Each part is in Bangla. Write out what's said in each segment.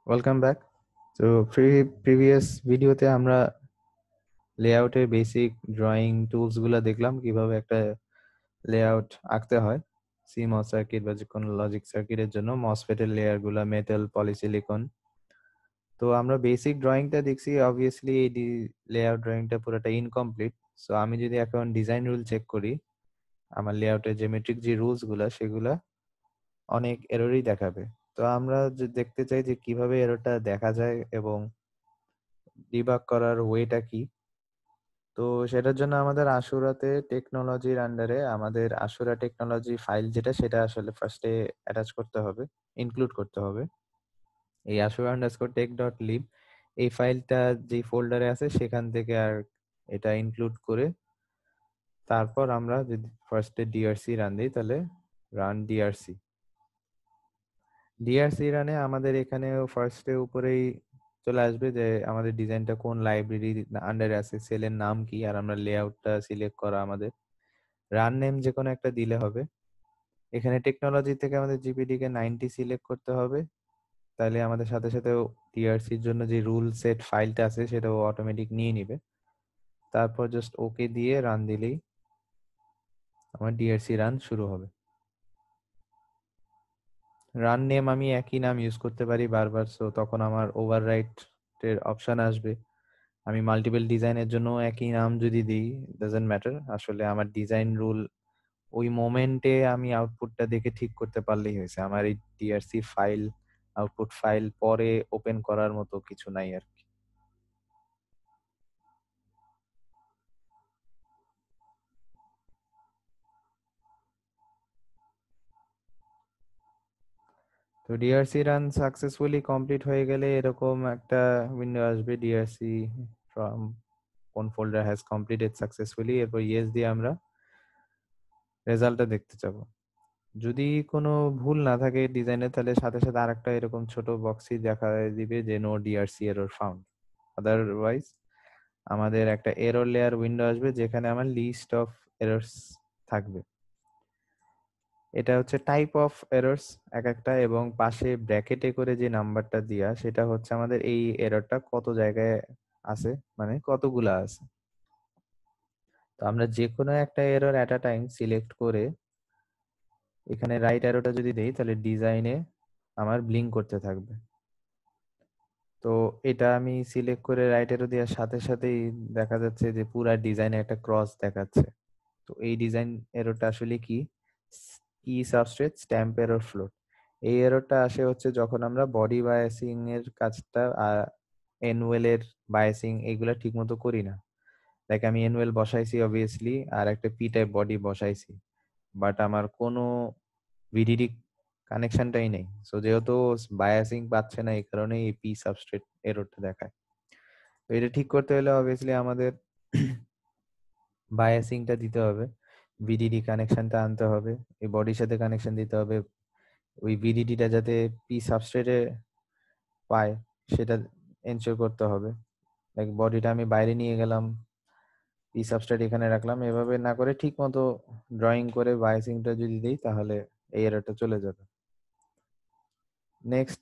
Welcome back. তো প্রিভিয়াস ভিডিওতে আমরা লেআউটের বেসিক ড্রয়িং টুলস গুলা দেখলাম, কিভাবে একটা লেআউট আঁকতে হয় সিমস সার্কিট বা যে কোনো লজিক সার্কিটের জন্য। মসফেটের লেয়ার গুলা মেটাল, পলিসিলিকন। তো আমরা বেসিক ড্রয়িংটা দেখছি, অবভিয়াসলি এই লেআউট ড্রয়িংটা পুরোটা ইনকমপ্লিট। সো আমি যদি এখন ডিজাইন রুল চেক করি, আমার লেআউটের জিওমেট্রিক যে রুলস গুলা সেগুলা অনেক এররই দেখাবে। তো আমরা যে দেখতে চাই যে কিভাবে এররটা দেখা যায় এবং ডিবাগ করার ওয়েটা কি। তো সেটার জন্য আমাদের আশুরাতে টেকনোলজির আন্ডারে আমাদের আশুরা টেকনোলজি ফাইল যেটা, সেটা আসলে ফার্স্টে অ্যাটাচ করতে হবে, ইনক্লুড করতে হবে। এই ashura_tech.lib এই ফাইলটা যে ফোল্ডারে আছে সেখান থেকে আর এটা ইনক্লুড করে তারপর আমরা যদি ফার্স্টে ডিআরসি রান দিই, তাহলে রান ডিআরসি। ডিআরসি রানে আমাদের এখানে ফার্স্টে উপরেই চলে আসবে যে আমাদের ডিজাইনটা কোন লাইব্রেরি আন্ডারে আছে, সেলের নাম কি, আর আমরা লেআউটটা সিলেক্ট করা আমাদের। রান নেম যে কোনো একটা দিলে হবে। এখানে টেকনোলজি থেকে আমাদের জিপিডি কে 90 সিলেক্ট করতে হবে, তাহলে আমাদের সাথে সাথে টিআরসির জন্য যে রুল সেট ফাইলটা আছে সেটাও অটোমেটিক নিয়ে নিবে। তারপর জাস্ট ওকে দিয়ে রান দিলেই আমার ডিআরসি রান শুরু হবে। রান নেম আমি একই নাম ইউজ করতে পারি বারবার, সো তখন আমার ওভাররাইট এর অপশন আসবে। আমি মাল্টিপল ডিজাইনের জন্য একই নাম যদি দিই, ডাজন্ট ম্যাটার, আসলে আমার ডিজাইন রুল ওই মোমেন্টে আমি আউটপুটটা দেখে ঠিক করতে পারলেই হয়েছে। আমার এই ডিআরসি ফাইল, আউটপুট ফাইল পরে ওপেন করার মতো কিছু নাই আর কি। তো ডিআরসি রান সাকসেসফুলি কমপ্লিট হয়ে গেলে এরকম একটা উইন্ডো আসবে, ডিআরসি ফ্রম কোন ফোল্ডার হ্যাজ কমপ্লিটেড সাকসেসফুলি। এরপর ইয়েস দিয়ে আমরা রেজাল্টটা দেখতে যাব। যদি কোনো ভুল না থাকে ডিজাইনে, তাহলে সাথে সাথে আরেকটা এরকম ছোট বক্সই দেখা দিবে যে no DRC error found. Otherwise আমাদের একটা এরর লেয়ার উইন্ডো আসবে যেখানে আমার লিস্ট অফ এরর্স থাকবে। এটা হচ্ছে টাইপ অফ এরর্স এক একটা, এবং পাশে ব্র্যাকেটে করে যে নাম্বারটা দিয়া সেটা হচ্ছে আমাদের এই এররটা কত জায়গায় আছে, মানে কতগুলা আছে। তো আমরা যে কোনো একটা error at a time select করে এখানে রাইট অ্যারোটা যদি দেই, তাহলে ডিজাইনে আমার ব্লিঙ্ক করতে থাকবে। তো এটা আমি সিলেক্ট করে রাইট অ্যারো দেওয়ার সাথে সাথেই দেখা যাচ্ছে যে পুরা ডিজাইনে একটা ক্রস দেখাচ্ছে। তো এই ডিজাইন এররটা আসলে কি? কি সাবস্ট্রেট স্ট্যাম্প এরর ফ্লোট। এই এররটা আসে হচ্ছে যখন আমরা বডি বায়াসিং এর কাজটা এনওয়েল এর বায়াসিং এগুলা ঠিক মতো করি না। লাইক আমি এনওয়েল বসাইছি অবভিয়াসলি, আর একটা পি টাইপ বডি বসাইছি, বাট আমার কোনো ভিডিডি কানেকশনটাই নেই। সো যেহেতু বায়াসিং পাচ্ছে না, এই কারণে এই পি সাবস্ট্রেট এররটা দেখায়। তো এটা ঠিক করতে হলে অবভিয়াসলি আমাদের বায়াসিংটা দিতে হবে, ভিডিডি কানেকশনটা আনতে হবে, এই বডির সাথে কানেকশন দিতে হবে। ওই ভিডিডিটা যাতে পি সাবস্ট্রেটে পায় সেটা এনশিওর করতে হবে। লাইক বডিটা আমি বাইরে নিয়ে গেলাম, পি সাবস্ট্রেট এখানে রাখলাম, এভাবে না করে ঠিক মতো ড্রয়িং করে বায়াসিংটা যদি দিই তাহলে এই এররটা চলে যাবে। নেক্সট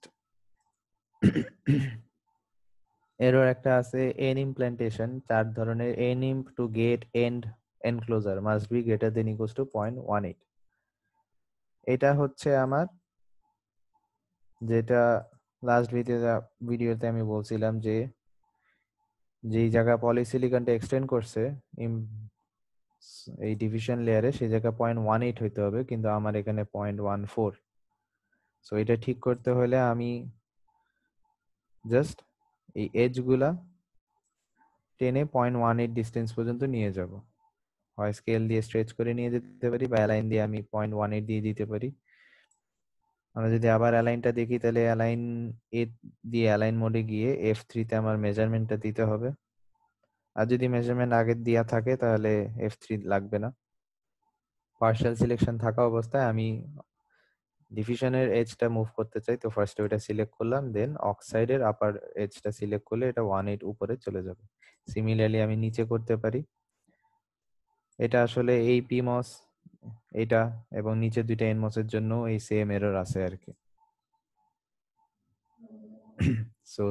এরর একটা আছে এন ইমপ্ল্যান্টেশন, 4 ধরনের। N im to gate and enclosure must be greater than equals to 0.18। এটা হচ্ছে আমার যেটা লাস্ট ভিডিওতে আমি বলছিলাম যে যেই জায়গা পলিসিলিকনটা এক্সটেন্ড করছে এই ডিভিশন লেয়ারে, সেই জায়গা 0.18 হইতে হবে, কিন্তু আমার এখানে 0.14। সো এটা ঠিক করতে হলে আমি জাস্ট এই এজ গুলা টেনে 0.18 ডিস্টেন্স পর্যন্ত নিয়ে যাব। হয় স্কেল দিয়ে স্ট্রেচ করে নিয়ে যেতে পারি, বা অ্যালাইন দিয়ে আমি 0.18 দিয়ে দিতে পারি। আমরা যদি আবার অ্যালাইনটা দেখি, তাহলে অ্যালাইন এ দিয়ে অ্যালাইন মোডে গিয়ে F3 তে আমার মেজারমেন্টটা দিতে হবে। আর যদি মেজারমেন্ট আগে দেওয়া থাকে তাহলে F3 লাগবে না। পার্শিয়াল সিলেকশন থাকা অবস্থায় আমি ডিভিশনের এজটা মুভ করতে চাই, তো ফার্স্টে ওটা সিলেক্ট করলাম, দেন অক্সাইডের আপার এজটা সিলেক্ট করলে এটা 1.8 উপরে চলে যাবে। সিমিলারলি আমি নিচে করতে পারি। এটা আসলে এই পিমস এটা এবং নিচের দুইটা এনমস এর জন্য এই সেম এরর আছে আর কি। সো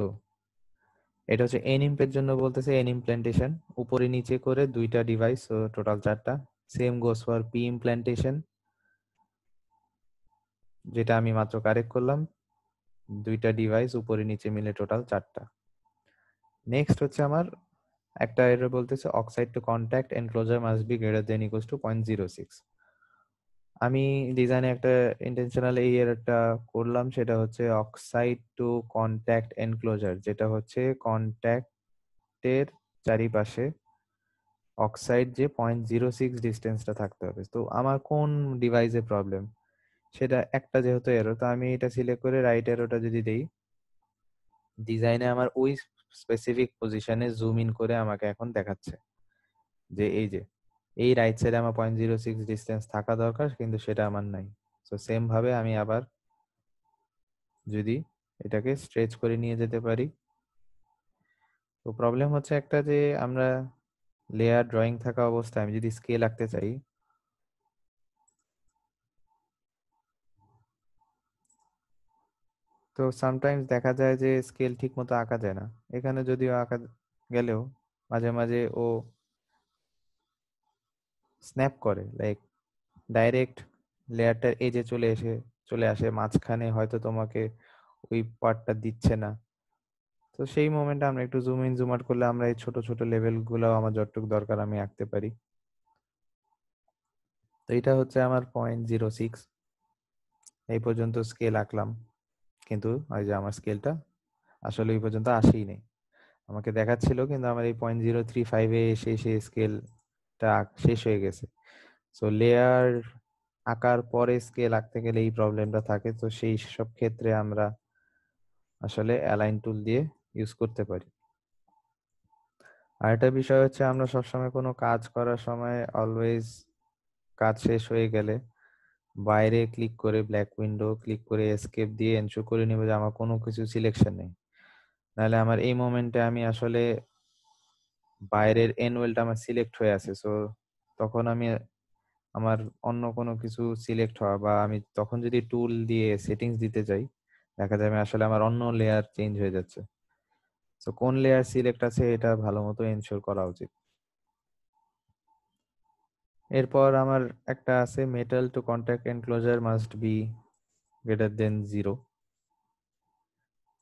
এটা হচ্ছে এনইম্প এর জন্য বলতেছে, এন ইমপ্ল্যান্টেশন উপরে নিচে করে দুইটা ডিভাইস, সো টোটাল 4টা। Same goes for P implantation, যেটা আমি মাত্র কারেক্ট করলাম, দুইটা ডিভাইস উপরে নিচে মিলে টোটাল 4টা। নেক্সট হচ্ছে আমার একটা এরর বলতেছে oxide to contact enclosure must be greater than equals to 0.06। আমি ডিজাইনে একটা ইন্টেনশনাল এই এররটা করলাম, সেটা হচ্ছে অক্সাইড টু কন্ট্যাক্ট এনক্লোজার, যেটা হচ্ছে কন্ট্যাক্টের চারিপাশে অক্সাইড যে 0.06 ডিস্টেন্সটা থাকতে হবে। তো আমার কোন ডিভাইসে প্রবলেম, সেটা একটা যেহেতু এরর, তো আমি এটা সিলেক্ট করে রাইট এরোটা যদি দেই, ডিজাইনে আমার ওই স্পেসিফিক পজিশনে জুম ইন করে আমাকে এখন দেখাচ্ছে যে এই যে এই রাইট সাইডে আমার 0.06 ডিস্টেন্স থাকা দরকার, কিন্তু সেটা আমার নাই। তো সেম ভাবে আমি আবার যদি এটাকে স্ট্রেচ করে নিয়ে যেতে পারি, তো প্রবলেম হচ্ছে একটা যে আমরা লেয়ার ড্রয়িং থাকা অবস্থায় আমি যদি স্কেল আঁকতে চাই, তো সামটাইমস দেখা যায় যে স্কেল ঠিক মতো আঁকা যায় না। এখানে যদিও আঁকা গেলেও মাঝে মাঝে ও স্ন্যাপ করে, লাইক ডাইরেক্ট লেয়ারটার এজে চলে আসে, মাঝখানে হয়তো তোমাকে ওই পার্টটা দিচ্ছে না। তো সেই মোমেন্টে আমরা একটু জুম ইন জুম আউট করলে আমরা এই ছোট ছোট লেভেল গুলো আমার যতটুকু দরকার আমি আঁকতে পারি। তো এটা হচ্ছে আমার 0.06, এই পর্যন্ত স্কেল আঁকলাম, কিন্তু ওই যে আমার স্কেলটা আসলে এই পর্যন্ত আসেই নেই, আমাকে দেখাচ্ছিল কিন্তু আমার এই 0.035-এ এসে সেই স্কেলটা শেষ হয়ে গেছে। সো লেয়ার আঁকার পরে স্কেল আঁকতে গেলে এই প্রবলেমটা থাকে। তো সেই সব ক্ষেত্রে আমরা আসলে অ্যালাইন টুল দিয়ে ইউজ করতে পারি। আর একটা বিষয় হচ্ছে আমরা সবসময় কোনো কাজ করার সময় অলওয়েজ কাজ শেষ হয়ে গেলে বাইরে ক্লিক করে ব্ল্যাক উইন্ডো ক্লিক করে এসকেপ দিয়ে এনশিওর করে নেবে যে আমার কোনো কিছু সিলেকশন নেই। নাহলে আমার এই মোমেন্টে আমি আসলে বাইরের এন ওয়েলটা আমার সিলেক্ট হয়ে আছে, সো তখন আমি আমার অন্য কোনো কিছু সিলেক্ট হওয়া বা আমি তখন যদি টুল দিয়ে সেটিংস দিতে যাই, দেখা যাবে আসলে আমার অন্য লেয়ার চেঞ্জ হয়ে যাচ্ছে। সো কোন লেয়ার সিলেক্ট আছে এটা ভালো মতো এনশিওর করা উচিত। এরপর আমার একটা আছে metal to contact enclosure must be greater than 0।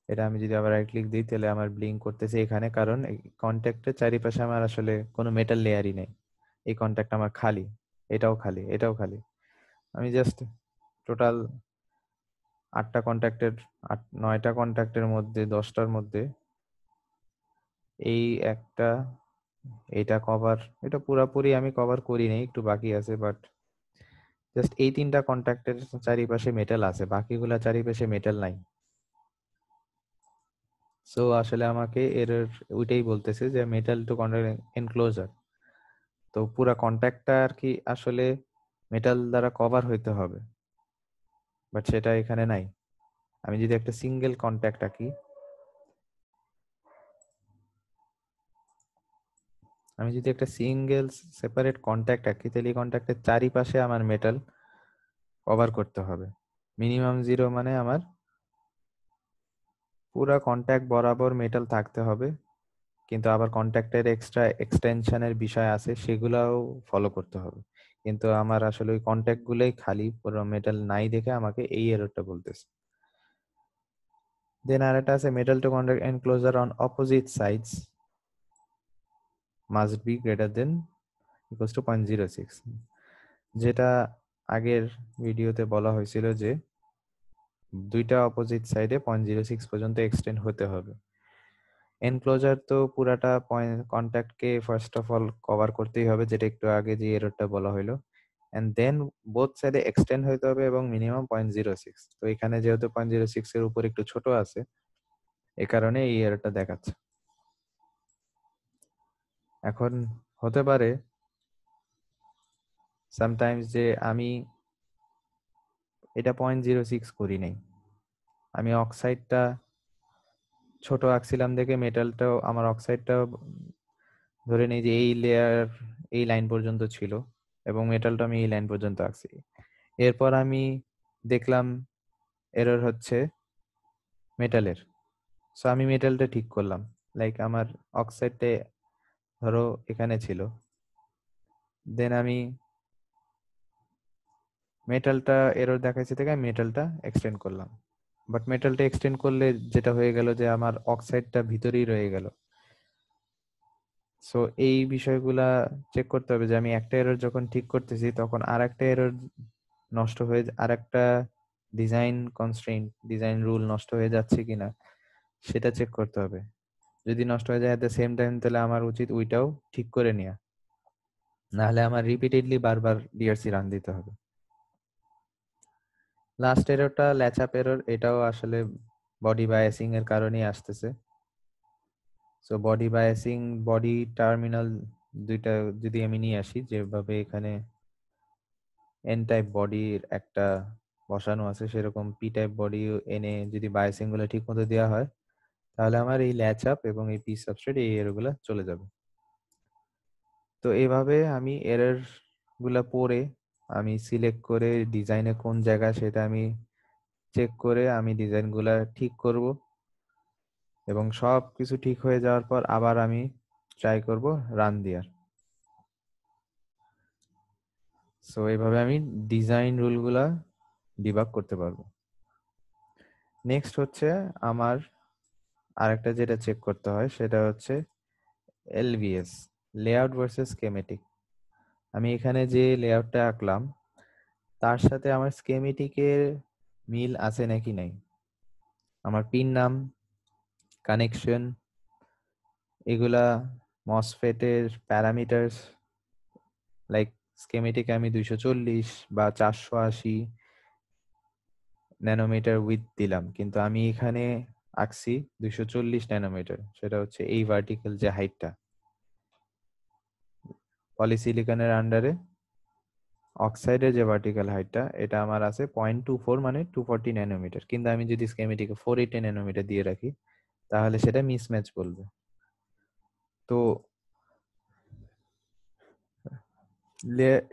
এটা আমি যদি আবার রাইট ক্লিক দিই তাহলে আমার ব্লিঙ্ক করতেছে এখানে, কারণ এই কন্ট্যাক্টের চারিপাশে আমার আসলে কোনো মেটাল লেয়ারই নেই। এই কন্ট্যাক্ট আমার খালি, এটাও খালি, এটাও খালি। আমি জাস্ট টোটাল 8টা কন্ট্যাক্টের 9টা কন্ট্যাক্টের মধ্যে 10টার মধ্যে এই একটা, এটা কভার, এটা পুরাপুরি আমি কভার করি নাই, একটু বাকি আছে, বাট জাস্ট এই 3টা কন্ট্যাক্টের চারিপাশে মেটাল আছে, বাকিগুলা চারিপাশে মেটাল নাই। সো আসলে আমাকে ওইটাই বলতেছে যে মেটাল টু কন্ট্যাক্ট এনক্লোজার, তো পুরা কন্ট্যাক্টটা আর কি আসলে মেটাল দ্বারা কভার হইতে হবে, বাট সেটা এখানে নাই। আমি যদি একটা সিঙ্গেল কন্ট্যাক্ট আঁকি, আমি যদি একটা সিঙ্গেল সেপারেট কন্ট্যাক্ট আঁকি, তাহলে এই কন্ট্যাক্টের চারিপাশে আমার মেটাল কভার করতে হবে। মিনিমাম 0 মানে আমার পুরা কন্ট্যাক্ট বরাবর মেটাল থাকতে হবে, কিন্তু আবার কন্ট্যাক্টের এক্সট্রা এক্সটেনশনের বিষয় আছে, সেগুলাও ফলো করতে হবে। কিন্তু আমার আসলে ওই কন্ট্যাক্ট গুলোই খালি, পুরো মেটাল নাই দেখে আমাকে এই এররটা বলতেছে। দেন আরেকটা আছে metal to contact enclosure on opposite sides must be greater than equals to 0.06, যেটা আগের ভিডিওতে বলা হয়েছিল যে দুইটা অপোজিট সাইডে 0.06 পর্যন্ত এক্সটেন্ড হতে হবে। এনক্লোজার তো পুরাটা পয়েন্ট কন্ট্যাক্টকে ফার্স্ট অফ অল কভার করতেই হবে, যেটা একটু আগে যে এররটা বলা হলো, এন্ড দেন বোথ সাইডে এক্সটেন্ড হতে হবে এবং মিনিমাম 0.06। তো এখানে যেহেতু 0.06 এর উপর একটু ছোট আছে, এ কারণে এই এররটা দেখাচ্ছে। এখন হতে পারে সামটাইমস যে আমি এটা 0.06 করি নাই, আমি অক্সাইডটা ছোট আঁকছিলাম দেখে মেটালটাও আমার অক্সাইডটাও ধরে নেই যে এই লেয়ার এই লাইন পর্যন্ত ছিল এবং মেটালটা আমি এই লাইন পর্যন্ত আঁকছি। এরপর আমি দেখলাম এরর হচ্ছে মেটালের, সো আমি মেটালটা ঠিক করলাম, লাইক আমার অক্সাইডটা ধরো এখানে ছিল, দেন আমি মেটালটা এরর দেখাইছে থেকে আমি মেটালটা এক্সটেন্ড করলাম, বাট মেটালটা এক্সটেন্ড করলে যেটা হয়ে গেল যে আমার অক্সাইডটা ভিতরেই রয়ে গেল। সো এই বিষয়গুলা চেক করতে হবে যে আমি একটা এরর যখন ঠিক করতেছি তখন আর একটা এরর নষ্ট হয়ে আর একটা ডিজাইন কনস্ট্রেইন্ট ডিজাইন রুল নষ্ট হয়ে যাচ্ছে কিনা সেটা চেক করতে হবে। যদি নষ্ট হয়ে যায় এট দ্য সেম টাইম তাহলে আমার উচিত ওইটাও ঠিক করে নেওয়া, নাহলে আমার রিপিটেডলি বারবার ডিআরসি রান দিতে হবে। লাস্ট এররটা ল্যাচ আপ এরর, এটাও আসলে বডি বায়াসিং এর কারণেই আসতেছে। So body biasing, body terminal দুইটা যদি আমি নিয়ে আসি, যেভাবে এখানে এন টাইপ বডির একটা বসানো আছে সেরকম পি টাইপ বডি এনে যদি বায়াসিং গুলো ঠিক মতো দেওয়া হয় তাহলে আমার এই ল্যাচ আপ এবং এই পি সাবস্ট্রেট এই এরর গুলা চলে যাবে। তো এইভাবে আমি এরর গুলা পড়ে আমি সিলেক্ট করে ডিজাইনে কোন জায়গা সেটা আমি চেক করে আমি ডিজাইন গুলা ঠিক করব, এবং সব কিছু ঠিক হয়ে যাওয়ার পর আবার আমি ট্রাই করব রান দেওয়ার। সো এইভাবে আমি ডিজাইন রুলগুলা ডিবাগ করতে পারবো। নেক্সট হচ্ছে আমার আরেকটা যেটা চেক করতে হয় সেটা হচ্ছে এলভিএস, লেআউট ভার্সেস স্কেমেটিক। আমি এখানে যে লেআউটটা আঁকলাম তার সাথে আমার স্কেমেটিকের মিল আছে নাকি নাই, আমার পিন নাম, কানেকশন, এগুলা মসফেটের প্যারামিটারস, লাইক স্কেমেটিকে আমি 240 বা 480 ন্যানোমিটার উইথ দিলাম, কিন্তু আমি এখানে আঁকছি 240 ন্যানোমিটার, সেটা হচ্ছে এই ভার্টিক্যাল যে হাইটটা পলিসিলিকনের আন্ডারে অক্সাইডের যে ভার্টিক্যাল হাইটটা এটা আমার আছে 0.24 মানে 240 ন্যানোমিটার, কিন্তু আমি যদি স্কেমেটিকে 480 ন্যানোমিটার দিয়ে রাখি তাহলে সেটা মিসম্যাচ বলবে। তো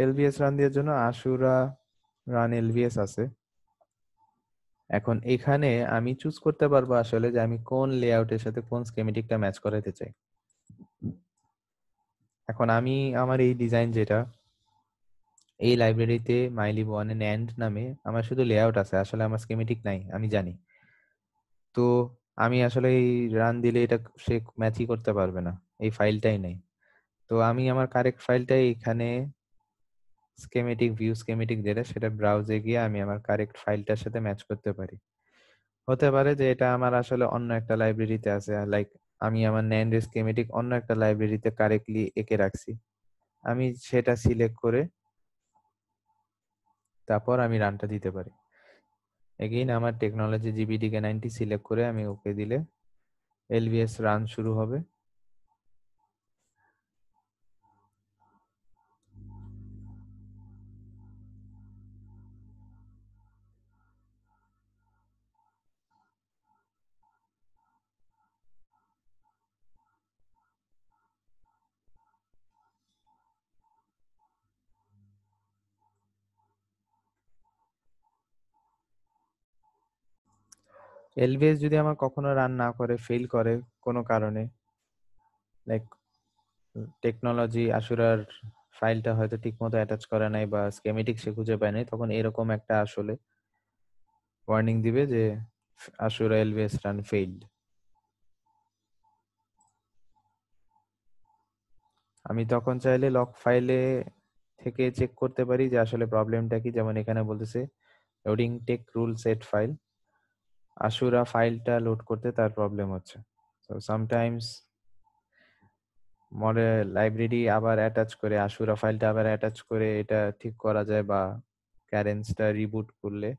এলভিএস রান দেওয়ার জন্য আশুরা রান এলভিএস আছে। এখন এখানে আমি চুজ করতে পারবো আসলে যে আমি কোন লেআউটের সাথে কোন স্কেমেটিকটা ম্যাচ করাতে চাই। এখন আমি আমার এই ডিজাইন যেটা এই লাইব্রেরিতে মাইলিব ওয়ান এন্ড নামে আমার শুধু লেআউট আছে, আসলে আমার স্কেমেটিক নাই আমি জানি। তো আমি আসলে এই রান দিলে এটা সে ম্যাচই করতে পারবে না, এই ফাইলটাই নেই। তো আমি আমার কারেক্ট ফাইলটাই এখানে স্কেমেটিক ভিউ স্কেমেটিক যেটা সেটা ব্রাউজে গিয়ে আমি আমার কারেক্ট ফাইলটার সাথে ম্যাচ করতে পারি। হতে পারে যে এটা আমার আসলে অন্য একটা লাইব্রেরিতে আছে, লাইক আমি আমার ন্যান্ড স্কিমেটিক অন্য একটা লাইব্রেরিতে কারেক্টলি এঁকে রাখছি, আমি সেটা সিলেক্ট করে তারপর আমি রানটা দিতে পারি। এগেইন আমার টেকনোলজি জিবিডিকে 90 সিলেক্ট করে আমি ওকে দিলে এলভিএস রান শুরু হবে। এলভিএস যদি আমার কখনো রান না করে, ফেল করে কোনো কারণে, লাইক টেকনোলজি আশুরার ফাইলটা হয়তো ঠিকমতো অ্যাটাচ করে নাই বা স্কেমেটিক সে খুঁজে পায় নাই, তখন এরকম একটা আসলে ওয়ার্নিং দিবে যে আশুরা এলভিএস রান ফেইল্ড। আমি তখন চাইলে লগ ফাইলে থেকে চেক করতে পারি যে আসলে প্রবলেমটা কি, যেমন এখানে বলতেছে loading tech rule set file, আশুরা ফাইলটা লোড করতে তার প্রবলেম হচ্ছে। সো সামটাইমস মডেল লাইব্রেরি আবার অ্যাটাচ করে আশুরা ফাইলটা আবার অ্যাটাচ করে এটা ঠিক করা যায়, বা ক্যারেন্সটা রিবুট করলে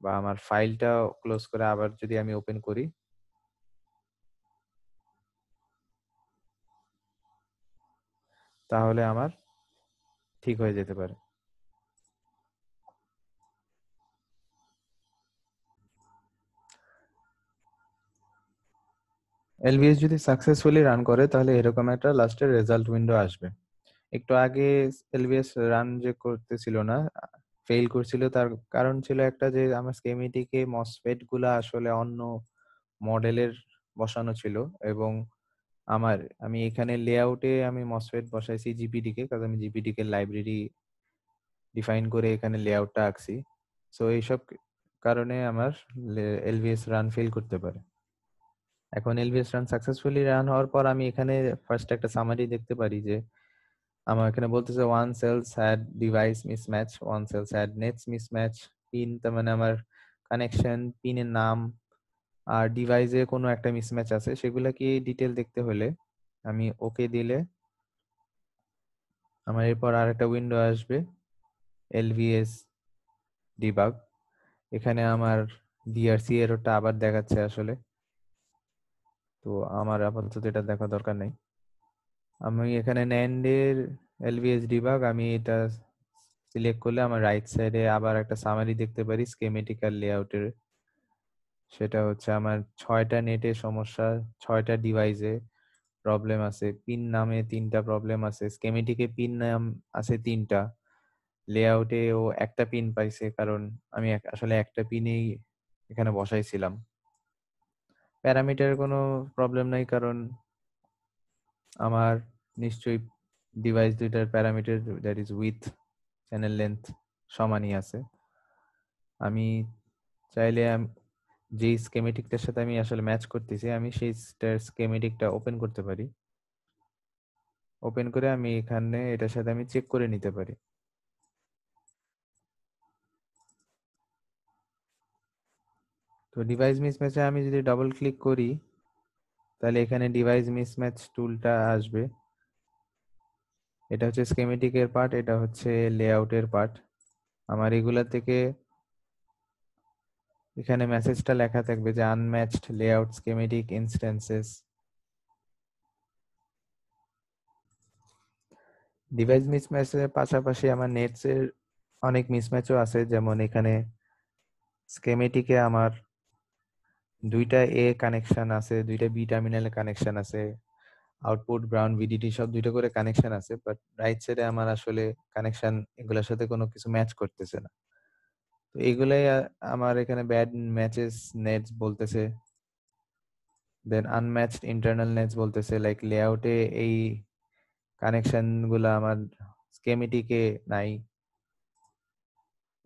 বা আমার ফাইলটা ক্লোজ করে আবার যদি আমি ওপেন করি তাহলে আমার ঠিক হয়ে যেতে পারে। এলভিএস যদি সাকসেসফুলি রান করে তাহলে এরকম একটা লাস্টের রেজাল্ট উইন্ডো আসবে। একটু আগে এলভিএস রান যে করতেছিল না, ফেল করছিল, তার কারণ ছিল একটা যে আমার স্কেমেটিকে মসফেট গুলা আসলে অন্য মডেলের বসানো ছিল এবং আমি এখানে লেআউটে আমি MOSFET বসাইছি জিপিডি কে, কারণ আমি জিপিডি কে লাইব্রেরি ডিফাইন করে এখানে লেআউটটা আঁকছি। সো এইসব কারণে আমার এলভিএস রান ফেল করতে পারে। এখন এলভিএস রান সাকসেসফুলি রান হওয়ার পর আমি এখানে ফার্স্ট একটা সামারি দেখতে পারি যে আমার এখানে বলতেছে one cells had device mismatch, one cells had nets mismatch, pin তার মানে আমার কানেকশন, পিনের নাম আর ডিভাইসে কোনো একটা মিসম্যাচ আছে, সেগুলা কি ডিটেল দেখতে হলে আমি ওকে দিলে আমার এরপর আর একটা উইন্ডো আসবে এলভিএস ডিবাগ। এখানে আমার ডিআরসি এররটা আবার দেখাচ্ছে আসলে, তো আমার আপাতত এটা দেখা দরকার নেই। আমি এখানে ন্যান্ডের এলভিএস ডিবাগ আমি এটা সিলেক্ট করলে আমার রাইট সাইডে আবার একটা সামারি দেখতে পারি স্কেমেটিক্যাল লেআউটের। সেটা হচ্ছে আমার 6টা নেটে সমস্যা, 6টা ডিভাইসে প্রবলেম আছে, পিন নামে 3টা প্রবলেম আছে, স্কেমেটিকে পিন নাম আছে 3টা, লেআউটে ও একটা পিন পাইছে কারণ আমি আসলে একটা পিনেই এখানে বসাইছিলাম। প্যারামিটারের কোনো প্রবলেম নাই কারণ আমার নিশ্চয়ই ডিভাইস দুইটার parameter that is with channel length সমানই আছে। আমি চাইলে যেই স্কেমেটিকটার সাথে আমি আসলে ম্যাচ করতেছি আমি সেই স্কেমেটিকটা ওপেন করতে পারি। ওপেন করে আমি এখানে এটার সাথে আমি চেক করে নিতে পারি। তো ডিভাইস মিসম্যাচে আমি যদি ডাবল ক্লিক করি তাহলে এখানে ডিভাইস মিসম্যাচ টুলটা আসবে। এটা হচ্ছে স্কেমেটিকের পার্ট, এটা হচ্ছে লেআউটের পার্ট। আমার এগুলা থেকে এখানে মেসেজটা লেখা থাকবে যে unmatched layout schematic instances. Device মিসম্যাচের পাশাপাশি আমার নেটসের অনেক মিসম্যাচও আছে, যেমন এখানে স্কেমেটিকে আমার 2টা এ কানেকশন আছে, 2টা বি টার্মিনালে কানেকশন আছে, আউটপুট গ্রাউন্ড ভিডিডি সব 2টা করে কানেকশন আছে, বাট রাইট সাইডে আমার আসলে কানেকশন এগুলোর সাথে কোনো কিছু ম্যাচ করতেছে না। তো এগুলাই আমার এখানে ব্যাড ম্যাচেস নেটস বলতেছে, দেন আনম্যাচড ইন্টারনাল নেটস বলতেছে, লাইক লেআউটে এই কানেকশন গুলা আমার স্কেমেটিকে নাই।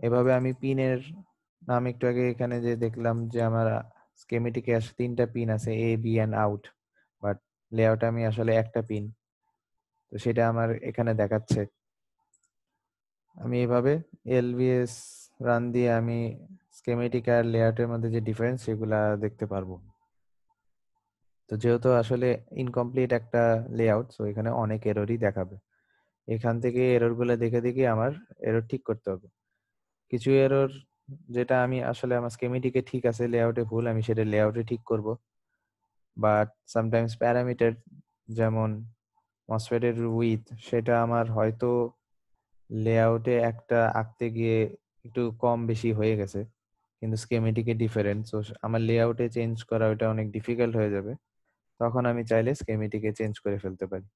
এভাবে আমি পিনের নাম একটু আগে এখানে যে দেখলাম যে আমার স্কেমেটিকে আসলে 3টা পিন আছে, A B and out, but লেআউটে আমি আসলে একটা পিন, তো সেটা আমার এখানে দেখাচ্ছে। আমি এভাবে এলভিএস রান দিয়ে আমি স্কেমেটিক আর লেআউটের মধ্যে যে ডিফারেন্স সেগুলা দেখতে পারবো। তো যেহেতু আসলে ইনকমপ্লিট একটা লেআউট, সো এখানে অনেক এররই দেখাবে। এখান থেকে এরর গুলো দেখে দেখে আমার এরর ঠিক করতে হবে। কিছু এরর যেটা আমি আসলে আমার স্কেমেটিকে ঠিক আছে, লেআউটে ভুল, আমি সেটা লেআউটে ঠিক করব। বাট সামটাইমস প্যারামিটার যেমন মসফেট এর উইথ সেটা আমার হয়তো লেআউটে একটা আঁকতে গিয়ে একটু কম বেশি হয়ে গেছে, কিন্তু স্কেমেটিকে ডিফারেন্ট, সো আমার লেআউটে চেঞ্জ করা ওটা অনেক ডিফিকাল্ট হয়ে যাবে। তখন আমি চাইলে স্কেমেটিকে চেঞ্জ করে ফেলতে পারি।